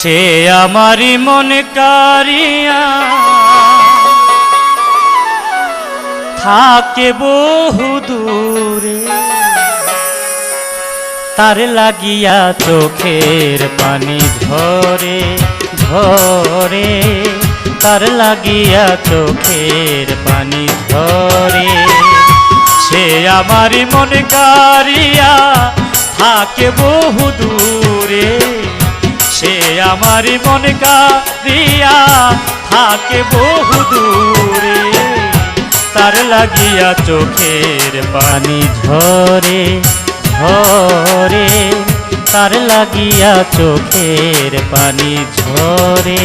সে আমারি মন কারিয়া থাকে বহু দূরে, তার লাগিয়া চোখের পানি ঝরে ঝরে, তার লাগিয়া চোখের পানি ঝরে। সে আমারি মন কারিয়া থাকে বহু দূরে, সে আমারি মন কারিয়া থাকে বহু দূরে, তার লাগিয়া চোখের পানি ঝরে ঝরে, তার লাগিয়া চোখের পানি ঝরে।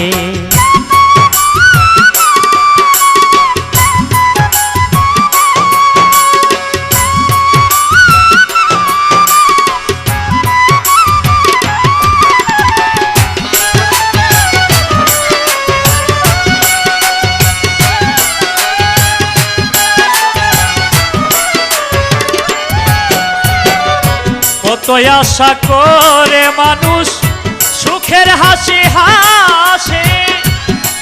কত আশা করে মানুষ সুখের হাসি হাসে,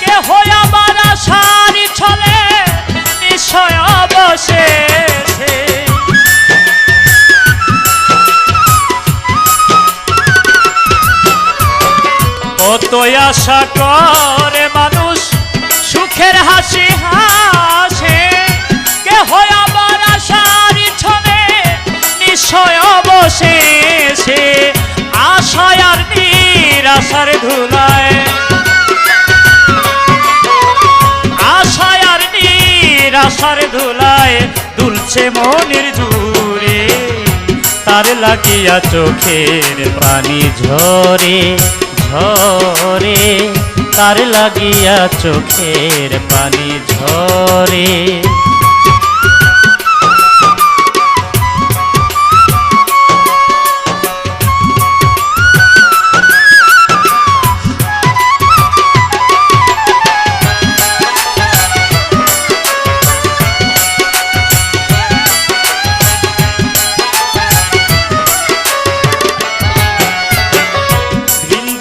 কেহ আমার আশার ছলে নিশ্চয় অবশেষে। কত আশা করে মানুষ সুখের হাসি হাসে, কেহ আমার আশার ছলে নিশ্চয় অবশেষে। আশায় আর নিরাশার ধুলায়, আশায় আর নিরাশার ধুলায় দুলছে মনের জুড়ে, তার লাগিয়া চোখের পানি ঝরে ঝরে, তার লাগিয়া চোখের পানি ঝরে।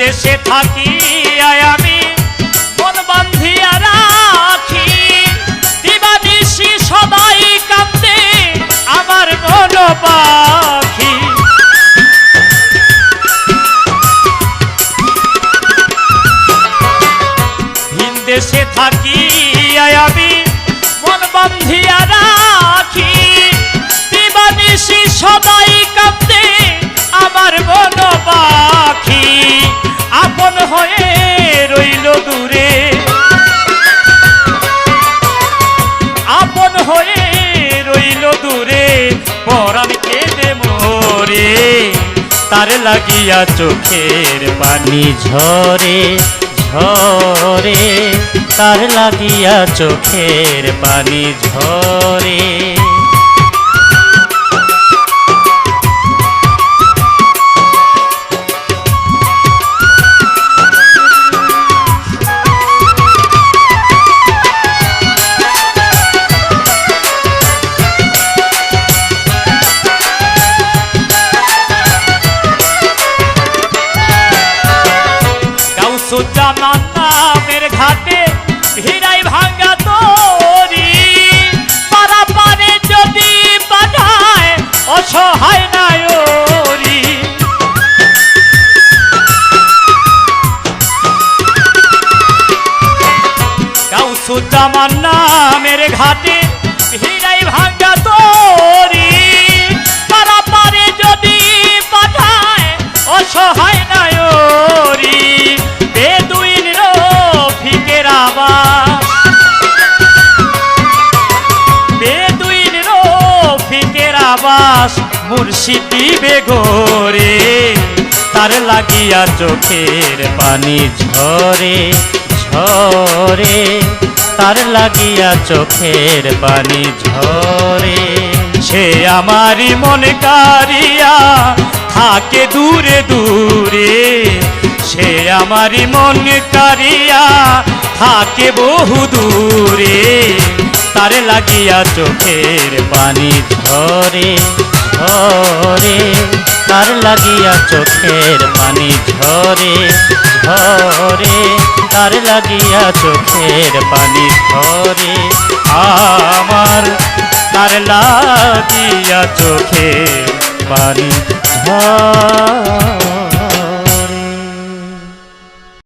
দেশে থাকি আমি মন বান্ধিয়া রাখি, দিবানিশি সদাই কান্দে আমার মন পাখি। ভিন দেশে থাকি আমি মন বান্ধিয়া রাখি, দিবানিশি সদাই কান্দে আমার মন পাখি। আপন হয়ে রইল দূরে, আপন হয়ে রইল দূরে, পরাণ কেঁদে মরে, তার লাগিয়া চোখের পানি ঝরে ঝরে, তার লাগিয়া চোখের পানি ঝরে। জামান নামের ঘাটে ভিড়াই ভাঙ্গা তরি, পারা পারে যদি পাঠায় অসহায় নায়রি। জামান নামের ঘাটে ভিড়াই ভাঙ্গা তরি, পারা পারে যদি পাঠায় অসহায় নায়রি। বেদুইন রফিকের আবাস, বেদুইন রফিকের আবাস মুর্শিদি বেঘরে, তার লাগিয়া চোখের পানি ঝরে ঝরে, তার লাগিয়া চোখের পানি ঝরে। সে আমারি মন কারিয়া থাকে দূরে দূরে, সে আমারি মন কারিয়া থাকে বহু দূরে, তার লাগিয়া চোখের পানি ঝরে ঝরে, তার লাগিয়া চোখের পানি ঝরে ঝরে, তার লাগিয়া চোখের পানি ঝরে আমার, তার লাগিয়া চোখের পানি ঝরে।